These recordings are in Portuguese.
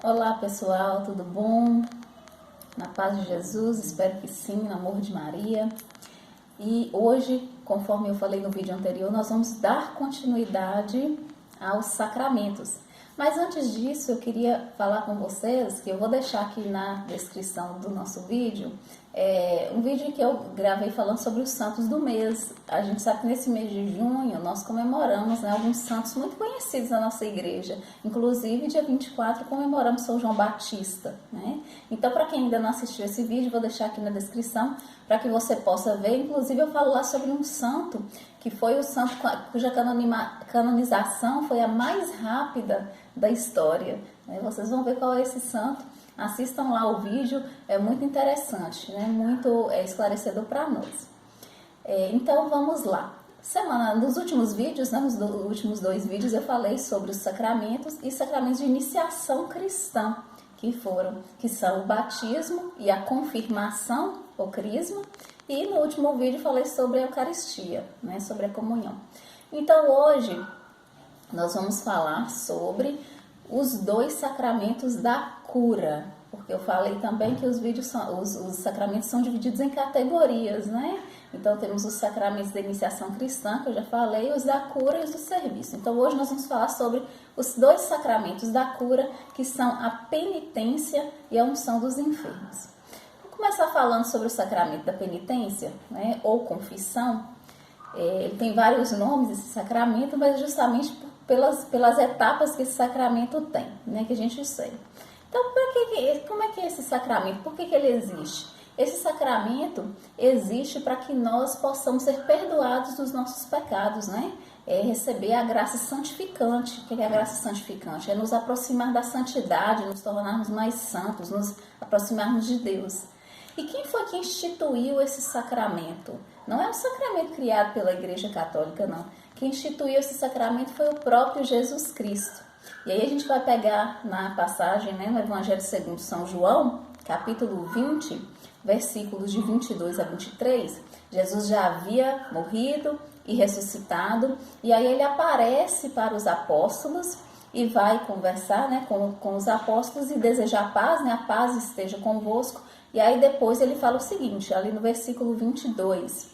Olá pessoal, tudo bom? Na paz de Jesus, espero que sim, no amor de Maria. E hoje, conforme eu falei no vídeo anterior, nós vamos dar continuidade aos sacramentos. Mas antes disso, eu queria falar com vocês que eu vou deixar aqui na descrição do nosso vídeo um vídeo que eu gravei falando sobre os santos do mês. A gente sabe que nesse mês de junho nós comemoramos, né, alguns santos muito conhecidos na nossa igreja. Inclusive, dia 24 comemoramos São João Batista, né? Então, para quem ainda não assistiu esse vídeo, vou deixar aqui na descrição para que você possa ver. Inclusive, eu falo lá sobre um santo que foi o santo cuja canonização foi a mais rápida da história. Vocês vão ver qual é esse santo. Assistam lá o vídeo, é muito interessante, né? Muito esclarecedor para nós. Então vamos lá. Nos últimos vídeos, né, nos últimos 2 vídeos, eu falei sobre os sacramentos e sacramentos de iniciação cristã, que são o batismo e a confirmação, o crisma, e no último vídeo falei sobre a Eucaristia, né, sobre a comunhão. Então hoje nós vamos falar sobre os 2 sacramentos da cura, porque eu falei também que os sacramentos são divididos em categorias, né? Então temos os sacramentos da iniciação cristã, que eu já falei, os da cura e os do serviço. Então hoje nós vamos falar sobre os 2 sacramentos da cura, que são a penitência e a unção dos enfermos. Vou começar falando sobre o sacramento da penitência, né, ou confissão. Ele tem vários nomes, esse sacramento, mas justamente pelas etapas que esse sacramento tem, né, que a gente segue. Então, como é que é esse sacramento? Por que ele existe? Esse sacramento existe para que nós possamos ser perdoados dos nossos pecados, né? Receber a graça santificante. O que é a graça santificante? É nos aproximar da santidade, nos tornarmos mais santos, nos aproximarmos de Deus. E quem foi que instituiu esse sacramento? Não é um sacramento criado pela Igreja Católica, não. Quem instituiu esse sacramento foi o próprio Jesus Cristo. E aí a gente vai pegar na passagem, né, no Evangelho segundo São João, capítulo 20, versículos de 22 a 23. Jesus já havia morrido e ressuscitado, e aí ele aparece para os apóstolos e vai conversar, né, com os apóstolos e desejar paz, né, a paz esteja convosco. E aí depois ele fala o seguinte, ali no versículo 22.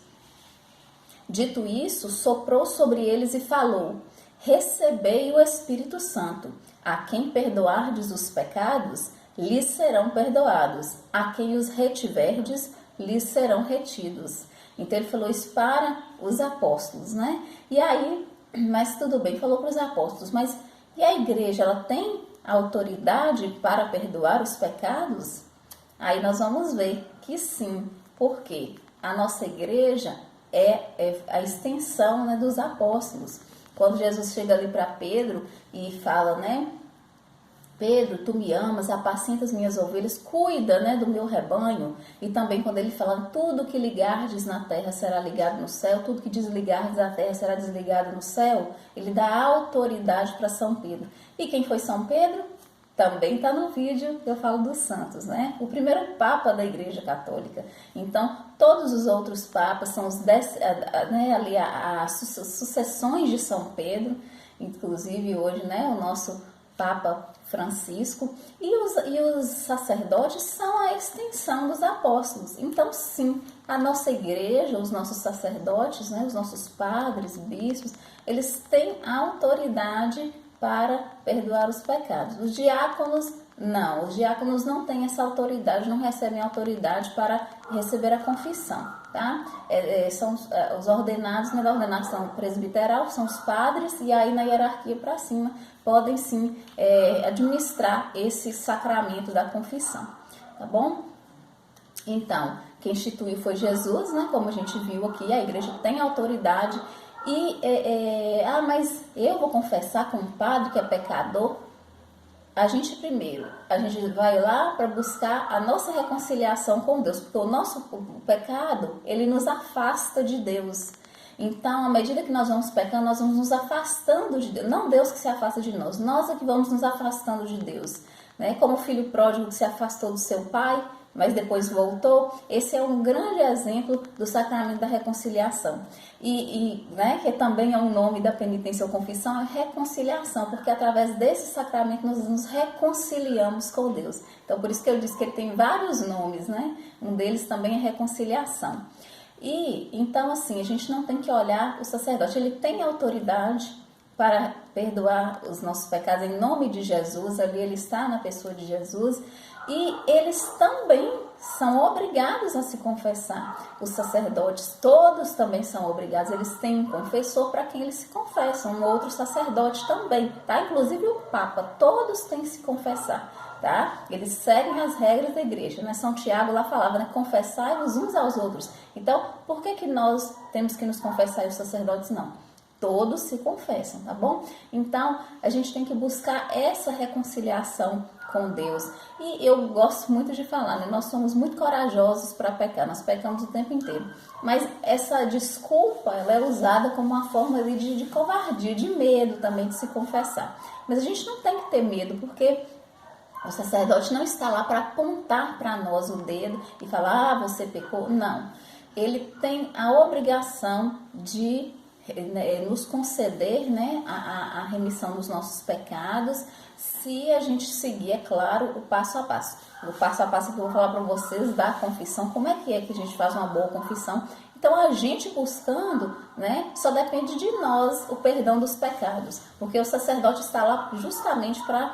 Dito isso, soprou sobre eles e falou: recebei o Espírito Santo. A quem perdoardes os pecados, lhes serão perdoados. A quem os retiverdes, lhes serão retidos. Então ele falou isso para os apóstolos, né? E aí, mas tudo bem, falou para os apóstolos, mas e a igreja, ela tem autoridade para perdoar os pecados? Aí nós vamos ver que sim, porque a nossa igreja é a extensão, né, dos apóstolos. Quando Jesus chega ali para Pedro e fala, né, Pedro, tu me amas, apacenta as minhas ovelhas, cuida, né, do meu rebanho. E também quando ele fala, tudo que ligardes na terra será ligado no céu, tudo que desligardes na terra será desligado no céu. Ele dá autoridade para São Pedro. E quem foi São Pedro? Também está no vídeo que eu falo dos santos, né? O primeiro papa da Igreja Católica. Então, todos os outros papas são os 10, né, ali as sucessões de São Pedro, inclusive hoje, né, o nosso Papa Francisco, e os sacerdotes são a extensão dos apóstolos. Então, sim, a nossa igreja, os nossos sacerdotes, né, os nossos padres, bispos, eles têm autoridade para perdoar os pecados. Os diáconos não têm essa autoridade, não recebem autoridade para receber a confissão, tá? São os ordenados, na ordenação presbiteral, são os padres, e aí na hierarquia para cima podem sim administrar esse sacramento da confissão, tá bom? Então, quem instituiu foi Jesus, né? Como a gente viu aqui, a igreja tem autoridade. Mas eu vou confessar com um padre que é pecador. A gente vai lá para buscar a nossa reconciliação com Deus, porque o pecado, ele nos afasta de Deus. Então, à medida que nós vamos pecando, nós vamos nos afastando de Deus. Não Deus que se afasta de nós é que vamos nos afastando de Deus, né? Como o filho pródigo que se afastou do seu pai, mas depois voltou. Esse é um grande exemplo do sacramento da reconciliação. Né, que também é um nome da penitência ou confissão, é reconciliação, porque através desse sacramento nós nos reconciliamos com Deus. Então, por isso que eu disse que ele tem vários nomes, né? Um deles também é reconciliação. E, então, assim, a gente não tem que olhar o sacerdote, ele tem autoridade para perdoar os nossos pecados em nome de Jesus, ali ele está na pessoa de Jesus, e eles também são obrigados a se confessar. Os sacerdotes, todos também são obrigados, eles têm um confessor para quem eles se confessam, um outro sacerdote também, tá? Inclusive o Papa, todos têm que se confessar, tá? Eles seguem as regras da igreja, né? São Tiago lá falava, né? Confessai-vos uns aos outros. Então, por que nós temos que nos confessar e os sacerdotes não? Todos se confessam, tá bom? Então, a gente tem que buscar essa reconciliação com Deus. E eu gosto muito de falar, né? Nós somos muito corajosos para pecar, nós pecamos o tempo inteiro. Mas essa desculpa, ela é usada como uma forma de covardia, de medo também de se confessar. Mas a gente não tem que ter medo, porque o sacerdote não está lá para apontar para nós o dedo e falar, você pecou. Não. Ele tem a obrigação de nos conceder, né, a remissão dos nossos pecados, se a gente seguir, é claro, o passo a passo. O passo a passo que eu vou falar para vocês da confissão, como é que a gente faz uma boa confissão. Então, a gente buscando, né, só depende de nós o perdão dos pecados, porque o sacerdote está lá justamente para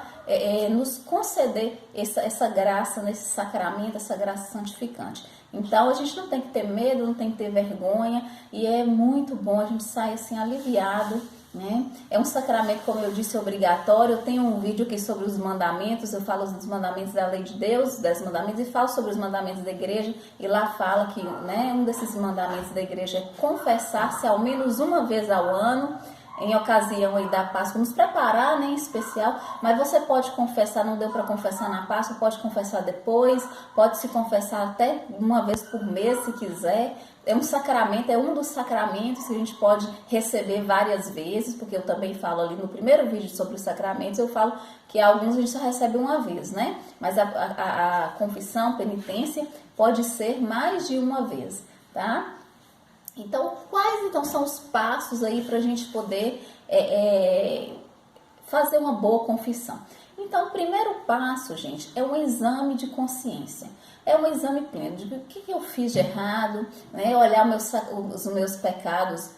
nos conceder essa graça, nesse sacramento, essa graça santificante. Então, a gente não tem que ter medo, não tem que ter vergonha, e é muito bom, a gente sai assim aliviado, né? É um sacramento, como eu disse, obrigatório. Eu tenho um vídeo aqui sobre os mandamentos, eu falo dos mandamentos da lei de Deus, 10 mandamentos, e falo sobre os mandamentos da igreja, e lá fala que, né, um desses mandamentos da igreja é confessar-se ao menos uma vez ao ano, em ocasião aí da Páscoa, nos preparar, né, em especial, mas você pode confessar, não deu para confessar na Páscoa, pode confessar depois, pode se confessar até uma vez por mês, se quiser. É um sacramento, é um dos sacramentos que a gente pode receber várias vezes, porque eu também falo ali no primeiro vídeo sobre os sacramentos, eu falo que alguns a gente só recebe uma vez, né? Mas a confissão, penitência, pode ser mais de uma vez, tá? Então, quais então são os passos aí para a gente poder fazer uma boa confissão? Então, o primeiro passo, gente, é um exame de consciência. É um exame pleno de o que eu fiz de errado, né? Olhar os meus pecados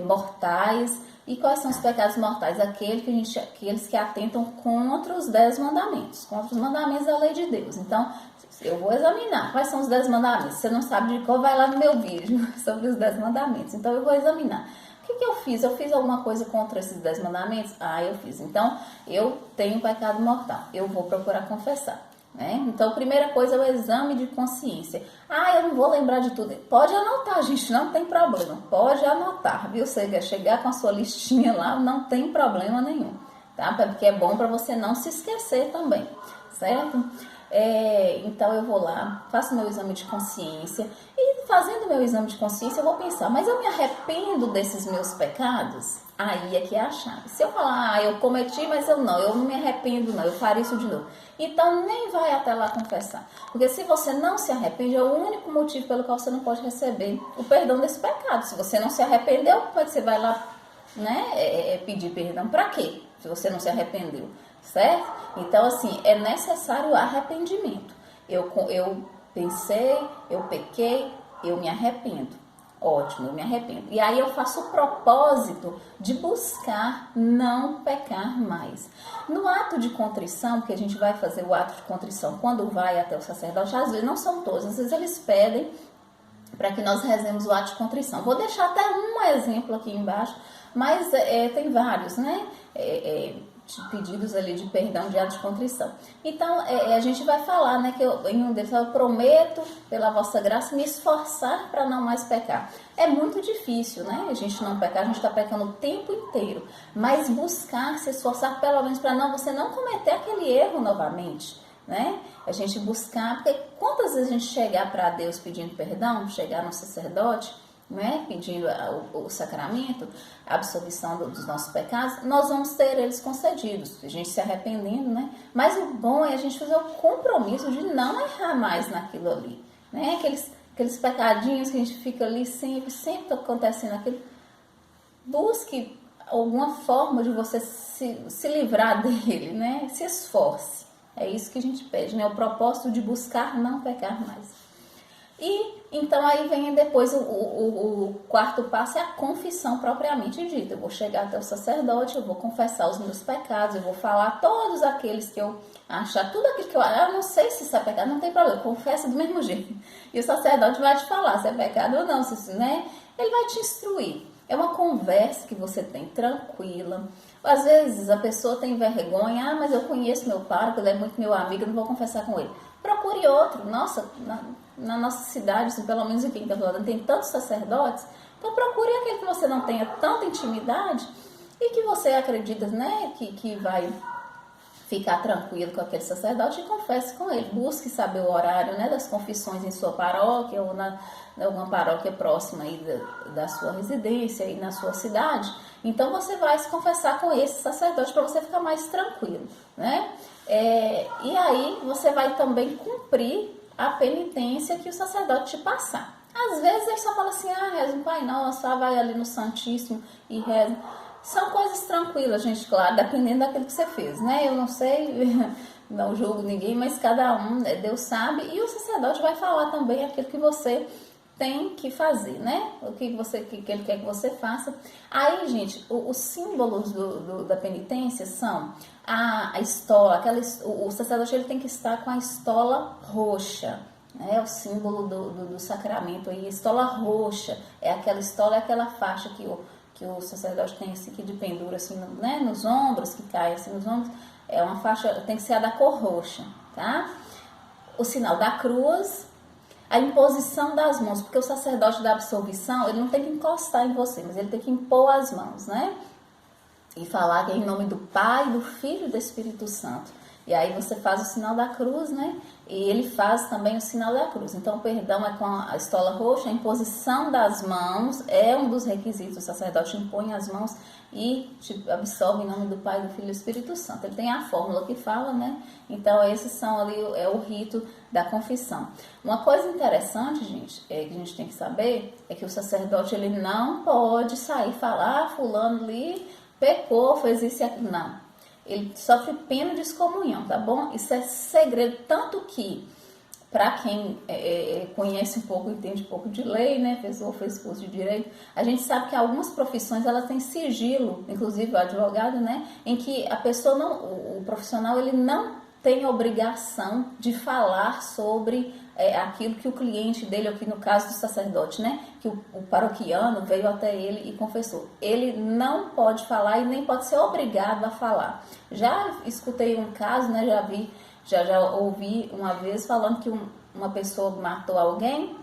mortais. E quais são os pecados mortais? Aqueles que atentam contra os 10 mandamentos, contra os mandamentos da lei de Deus. Então, eu vou examinar quais são os 10 mandamentos. Se você não sabe de qual, vai lá no meu vídeo sobre os 10 mandamentos. Então, eu vou examinar. O que eu fiz? Eu fiz alguma coisa contra esses 10 mandamentos? Ah, eu fiz. Então, eu tenho pecado mortal. Eu vou procurar confessar, né? Então, a primeira coisa é o exame de consciência. Ah, eu não vou lembrar de tudo. Pode anotar, gente, não tem problema. Pode anotar, viu? Você quer chegar com a sua listinha lá, não tem problema nenhum, tá? Porque é bom para você não se esquecer também, certo? Então eu vou lá, faço meu exame de consciência e fazendo meu exame de consciência eu vou pensar, mas eu me arrependo desses meus pecados? Aí é que é a chave. Se eu falar, eu cometi, mas eu não me arrependo não, eu faria isso de novo. Então nem vai até lá confessar, porque se você não se arrepende, é o único motivo pelo qual você não pode receber o perdão desse pecado. Se você não se arrependeu, como é que você vai lá, né, pedir perdão? Para quê? Se você não se arrependeu, certo? Então, assim, é necessário o arrependimento. Eu pensei, eu pequei, eu me arrependo. Ótimo, eu me arrependo. E aí eu faço o propósito de buscar não pecar mais. No ato de contrição, que a gente vai fazer o ato de contrição quando vai até o sacerdote, às vezes não são todos, às vezes eles pedem para que nós rezemos o ato de contrição. Vou deixar até um exemplo aqui embaixo, mas tem vários, né? Pedidos ali de perdão, de ato de contrição. Então, a gente vai falar, né, que em um deles eu prometo, pela vossa graça, me esforçar para não mais pecar. É muito difícil, né, a gente não pecar, a gente está pecando o tempo inteiro, mas buscar, se esforçar pelo menos para você não cometer aquele erro novamente, né, a gente buscar, porque quantas vezes a gente chegar para Deus pedindo perdão, chegar no sacerdote, né, pedindo o sacramento, a absolvição dos nossos pecados, nós vamos ter eles concedidos, a gente se arrependendo, né? Mas o bom é a gente fazer o compromisso de não errar mais naquilo ali, né? Aqueles pecadinhos que a gente fica ali sempre tá acontecendo aquilo. Busque alguma forma de você se livrar dele, né? Se esforce. É isso que a gente pede, né? O propósito de buscar não pecar mais. E então aí vem depois o quarto passo, é a confissão propriamente dita. Eu vou chegar até o sacerdote, eu vou confessar os meus pecados, eu vou falar todos aqueles que eu achar, tudo aquilo que eu não sei se isso é pecado, não tem problema, confessa do mesmo jeito. E o sacerdote vai te falar se é pecado ou não, né? Ele vai te instruir. É uma conversa que você tem tranquila. Às vezes a pessoa tem vergonha, mas eu conheço meu pároco, ele é muito meu amigo, eu não vou confessar com ele. Procure outro. Nossa, na nossa cidade, assim, pelo menos aqui em Itapuã, tem tantos sacerdotes, então procure aquele que você não tenha tanta intimidade e que você acredita, né, que vai ficar tranquilo com aquele sacerdote e confesse com ele. Busque saber o horário, né, das confissões em sua paróquia ou em alguma paróquia próxima aí da sua residência e na sua cidade. Então você vai se confessar com esse sacerdote para você ficar mais tranquilo, né? E aí você vai também cumprir a penitência que o sacerdote te passar. Às vezes ele só fala assim, reza um Pai Nosso, vai ali no Santíssimo e reza. São coisas tranquilas, gente, claro, dependendo daquilo que você fez, né? Eu não sei, não julgo ninguém, mas cada um, Deus sabe. E o sacerdote vai falar também aquilo que você tem que fazer, né? O que ele quer que você faça. Aí, gente, os símbolos da penitência são a estola, o sacerdote ele tem que estar com a estola roxa, né? O símbolo do sacramento aí, estola roxa, é aquela estola, é aquela faixa que o sacerdote tem assim, que de pendura assim, né? Nos ombros, que cai assim nos ombros, é uma faixa, tem que ser a da cor roxa, tá? O sinal da cruz, a imposição das mãos, porque o sacerdote da absolvição, ele não tem que encostar em você, mas ele tem que impor as mãos, né? E falar que é em nome do Pai, do Filho e do Espírito Santo. E aí você faz o sinal da cruz, né? E ele faz também o sinal da cruz. Então, o perdão é com a estola roxa, a imposição das mãos é um dos requisitos. O sacerdote impõe as mãos e te absolve em nome do Pai, do Filho e do Espírito Santo. Ele tem a fórmula que fala, né? Então, esses são ali, é o rito da confissão. Uma coisa interessante, gente, que a gente tem que saber, é que o sacerdote, ele não pode sair e falar, fulano ali pecou, fez isso e aquilo. Não. Ele sofre pena de excomunhão, tá bom? Isso é segredo, tanto que, para quem conhece um pouco, entende um pouco de lei, né? Fez curso de direito, a gente sabe que algumas profissões, elas têm sigilo, inclusive o advogado, né? Em que a pessoa o profissional, ele não tem a obrigação de falar sobre aquilo que o cliente dele, aqui no caso do sacerdote, né? Que o paroquiano veio até ele e confessou. Ele não pode falar e nem pode ser obrigado a falar. Já escutei um caso, né? Já ouvi uma vez falando que uma pessoa matou alguém,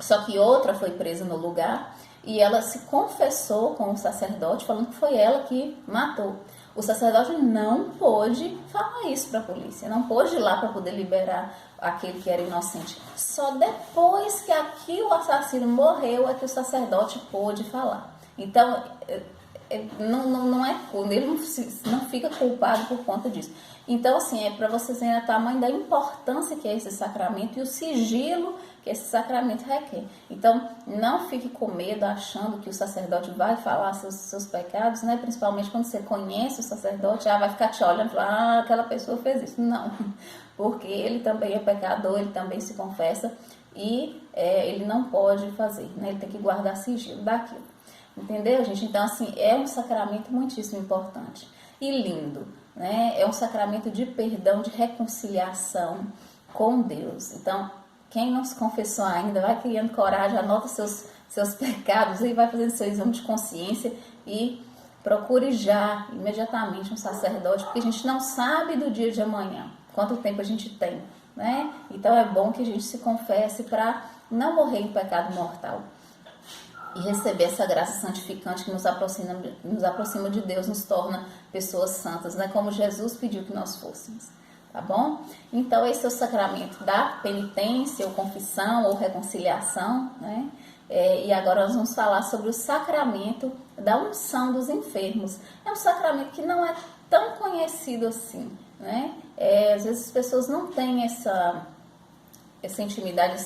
só que outra foi presa no lugar e ela se confessou com o sacerdote falando que foi ela que matou. O sacerdote não pôde falar isso para a polícia, não pôde ir lá para poder liberar aquele que era inocente. Só depois que aqui o assassino morreu é que o sacerdote pôde falar. Então, não é, ele não fica culpado por conta disso. Então, assim, é para vocês verem o tamanho da importância que é esse sacramento e o sigilo que esse sacramento requer. Então, não fique com medo achando que o sacerdote vai falar seus pecados, né? Principalmente quando você conhece o sacerdote, vai ficar te olhando e falar, aquela pessoa fez isso. Não, porque ele também é pecador, ele também se confessa e ele não pode fazer, né? Ele tem que guardar sigilo daquilo. Entendeu, gente? Então, assim, é um sacramento muitíssimo importante e lindo, né? É um sacramento de perdão, de reconciliação com Deus. Então, quem não se confessou ainda, vai criando coragem, anota seus pecados e vai fazendo seu exame de consciência e procure já, imediatamente, um sacerdote, porque a gente não sabe do dia de amanhã, quanto tempo a gente tem, né? Então, é bom que a gente se confesse para não morrer em pecado mortal e receber essa graça santificante que nos aproxima de Deus, nos torna pessoas santas, né? Como Jesus pediu que nós fôssemos, tá bom? Então, esse é o sacramento da penitência, ou confissão, ou reconciliação, né? E agora nós vamos falar sobre o sacramento da unção dos enfermos. É um sacramento que não é tão conhecido assim, né? Às vezes as pessoas não têm essa intimidade,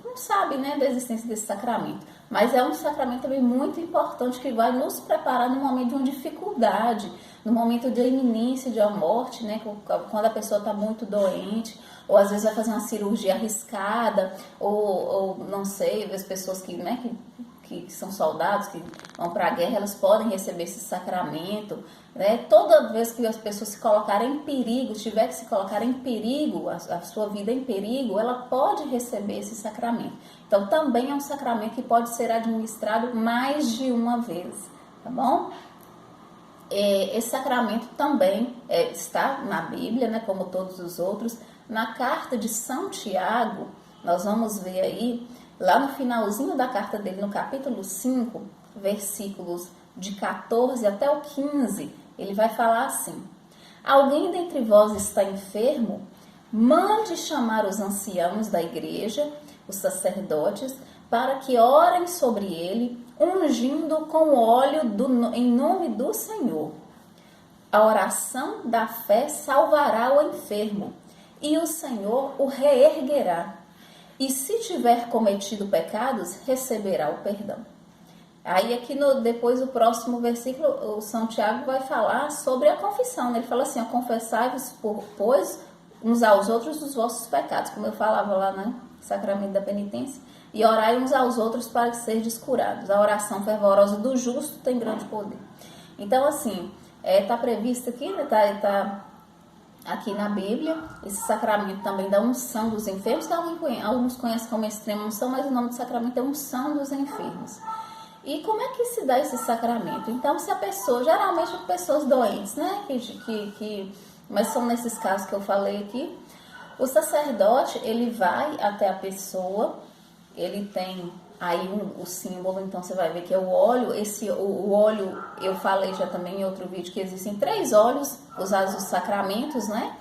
não sabem, né, da existência desse sacramento. Mas é um sacramento também muito importante que vai nos preparar no momento de uma dificuldade, no momento de iminência de uma morte, né, quando a pessoa está muito doente, ou às vezes vai fazer uma cirurgia arriscada, ou não sei, as pessoas que, né, que são soldados, que vão para a guerra, elas podem receber esse sacramento, né? Toda vez que as pessoas se colocarem em perigo, tiver que se colocar em perigo, a sua vida em perigo, ela pode receber esse sacramento. Então, também é um sacramento que pode ser administrado mais de uma vez, tá bom? Esse sacramento também está na Bíblia, né, como todos os outros. Na carta de São Tiago, nós vamos ver aí, lá no finalzinho da carta dele, no capítulo 5, versículos de 14 até o 15, ele vai falar assim: alguém dentre vós está enfermo? Mande chamar os anciãos da igreja, os sacerdotes, para que orem sobre ele, ungindo com óleo em nome do Senhor. A oração da fé salvará o enfermo, e o Senhor o reerguerá. E se tiver cometido pecados, receberá o perdão. Aí aqui depois do próximo versículo, o São Tiago vai falar sobre a confissão, né? Ele fala assim: confessai-vos, pois, uns aos outros os vossos pecados, como eu falava lá no sacramento da penitência, e orai uns aos outros para serdes curados. A oração fervorosa do justo tem grande poder. Então, assim, está previsto aqui, né? Tá aqui na Bíblia, esse sacramento também da unção dos enfermos, que alguns conhecem como extrema unção, mas o nome do sacramento é unção dos enfermos. E como é que se dá esse sacramento? Então, se a pessoa, geralmente pessoas doentes, né, mas são nesses casos que eu falei aqui, o sacerdote, ele vai até a pessoa, ele tem aí o símbolo, então você vai ver que é o óleo. O óleo, eu falei já também em outro vídeo que existem 3 óleos usados nos sacramentos, né?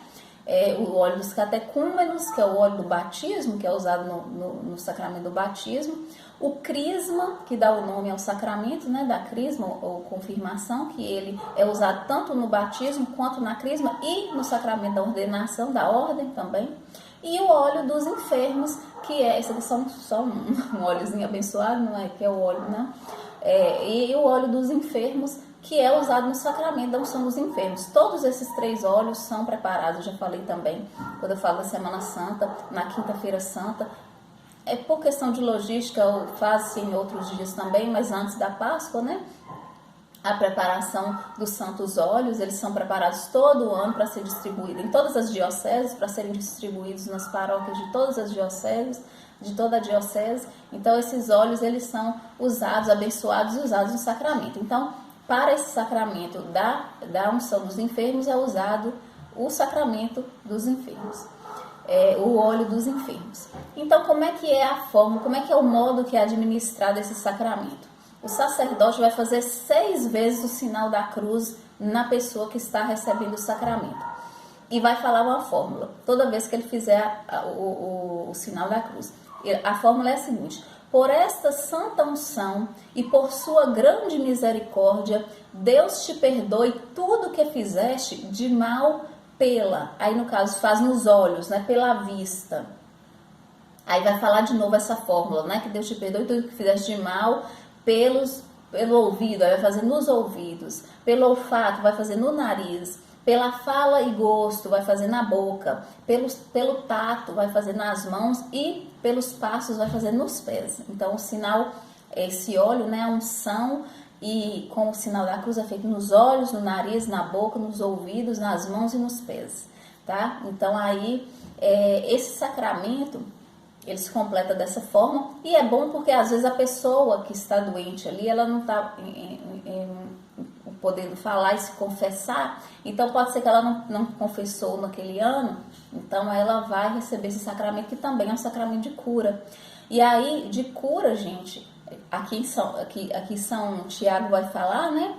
O óleo dos catecúmenos, que é o óleo do batismo, que é usado no sacramento do batismo. O crisma, que dá o nome ao sacramento, né, da crisma ou confirmação, que ele é usado tanto no batismo quanto na crisma e no sacramento da ordenação, da ordem também. E o óleo dos enfermos, que esse aqui só um óleozinho abençoado, não é que é o óleo, não. E o óleo dos enfermos, que é usado no sacramento da unção dos enfermos. Todos esses 3 óleos são preparados, já falei também, quando eu falo da Semana Santa, na Quinta-feira Santa. Por questão de logística, faz-se em outros dias também, mas antes da Páscoa, né? A preparação dos santos óleos, eles são preparados todo ano para ser distribuídos em todas as dioceses, para serem distribuídos nas paróquias de todas as dioceses, de toda a diocese. Então, esses óleos, eles são usados, abençoados e usados no sacramento. Então, para esse sacramento da unção dos enfermos, é usado o sacramento dos enfermos. O óleo dos enfermos. Então, como é que é a forma, como é que é o modo que é administrado esse sacramento? O sacerdote vai fazer 6 vezes o sinal da cruz na pessoa que está recebendo o sacramento. E vai falar uma fórmula, toda vez que ele fizer o sinal da cruz. A fórmula é a seguinte: por esta santa unção e por sua grande misericórdia, Deus te perdoe tudo que fizeste de mal aí no caso faz nos olhos, né, pela vista. Aí vai falar de novo essa fórmula, né, que Deus te perdoe tudo que fizeste de mal pelo ouvido, aí vai fazer nos ouvidos, pelo olfato, vai fazer no nariz, pela fala e gosto, vai fazer na boca, pelo tato, vai fazer nas mãos e pelos passos, vai fazer nos pés. Então, o sinal, esse óleo, né, a unção, e com o sinal da cruz é feito nos olhos, no nariz, na boca, nos ouvidos, nas mãos e nos pés, tá? Então, aí, esse sacramento, ele se completa dessa forma, e é bom porque às vezes a pessoa que está doente ali, ela não está podendo falar e se confessar, então pode ser que ela não confessou naquele ano, então ela vai receber esse sacramento, que também é um sacramento de cura. E aí, de cura, gente, aqui São Tiago vai falar, né?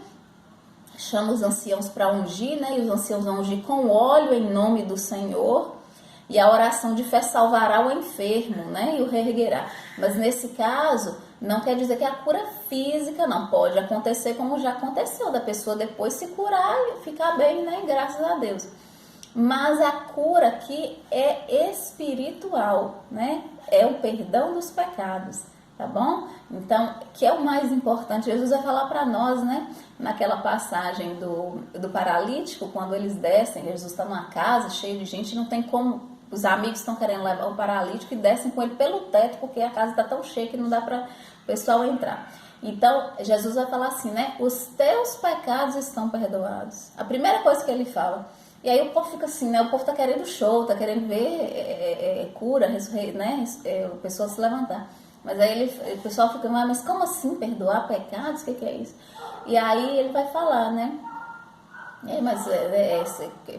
Chama os anciãos para ungir, né? E os anciãos vão ungir com óleo em nome do Senhor. E a oração de fé salvará o enfermo, né? E o reerguerá. Mas nesse caso, Não quer dizer que a cura física não pode acontecer, como já aconteceu, da pessoa depois se curar e ficar bem, né? Graças a Deus. Mas a cura aqui é espiritual, né? É o perdão dos pecados, tá bom? Então, que é o mais importante. Jesus vai falar para nós, né? Naquela passagem do paralítico, quando eles descem, Jesus está numa casa cheia de gente, não tem como. Os amigos estão querendo levar o paralítico e descem com ele pelo teto, porque a casa está tão cheia que não dá para o pessoal entrar. Então, Jesus vai falar assim, né? Os teus pecados estão perdoados. A primeira coisa que ele fala. E aí o povo fica assim, né? O povo tá querendo show, tá querendo ver cura, né? O pessoal se levantar. Mas aí o pessoal fica, mas como assim perdoar pecados? O que é isso? E aí ele vai falar, né? Mas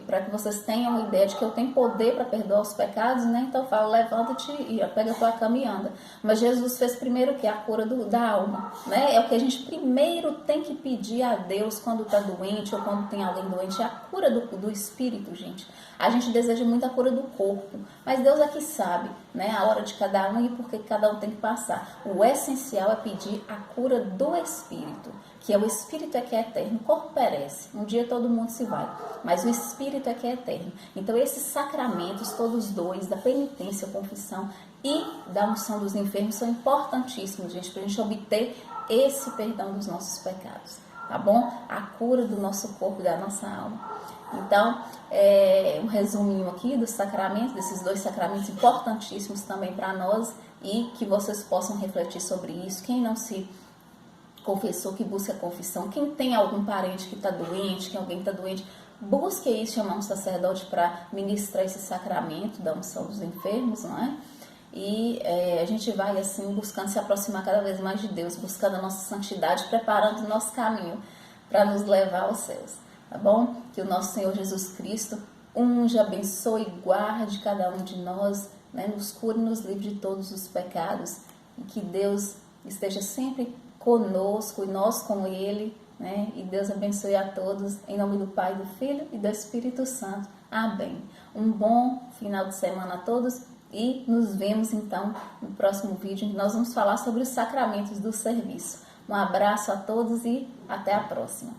para que vocês tenham ideia de que eu tenho poder para perdoar os pecados, né? Então eu falo, levanta-te e pega a tua cama e anda. Mas Jesus fez primeiro o que? A cura da alma, né? É o que a gente primeiro tem que pedir a Deus quando está doente ou quando tem alguém doente, é a cura do espírito, gente. A gente deseja muito a cura do corpo, mas Deus aqui sabe, né? A hora de cada um e por que cada um tem que passar. O essencial é pedir a cura do espírito, que é o espírito é que é eterno. O corpo perece, um dia todo mundo se vai, mas o espírito é que é eterno. Então esses sacramentos, todos dois, da penitência, confissão e da unção dos enfermos, são importantíssimos, gente, para a gente obter esse perdão dos nossos pecados, tá bom? A cura do nosso corpo e da nossa alma. Então, um resuminho aqui dos sacramentos, desses dois sacramentos importantíssimos também para nós, e que vocês possam refletir sobre isso. Quem não se confessou, que busque a confissão. Quem tem algum parente que está doente, que alguém está doente, busque isso, chamar um sacerdote para ministrar esse sacramento da unção dos enfermos, não é? E a gente vai assim buscando se aproximar cada vez mais de Deus, buscando a nossa santidade, preparando o nosso caminho para nos levar aos céus, tá bom? Que o nosso Senhor Jesus Cristo unja, abençoe e guarde cada um de nós, né? Nos cure e nos livre de todos os pecados, e que Deus esteja sempre conosco e nós com Ele, né? E Deus abençoe a todos, em nome do Pai, do Filho e do Espírito Santo. Amém. Um bom final de semana a todos e nos vemos então no próximo vídeo, em que nós vamos falar sobre os sacramentos do serviço. Um abraço a todos e até a próxima.